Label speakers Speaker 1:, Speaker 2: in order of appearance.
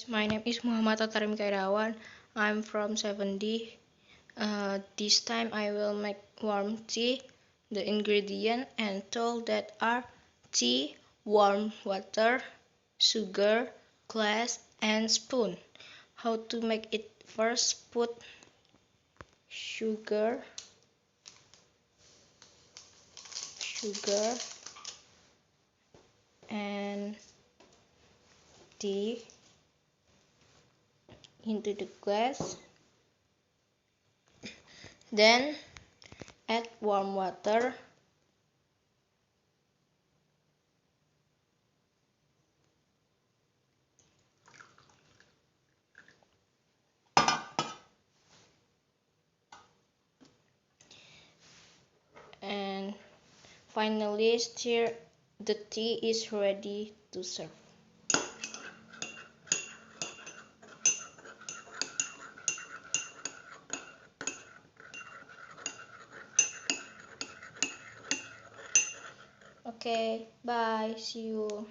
Speaker 1: My name is Muhammad Tatar Mikairawan. I'm from 7D. This time I will make warm tea. The ingredients and tools that are tea, warm water, sugar, glass, and spoon. How to make it? First, put sugar, and tea into the glass. Then add warm water. And finally stir. The tea is ready to serve. Okay, bye. See you.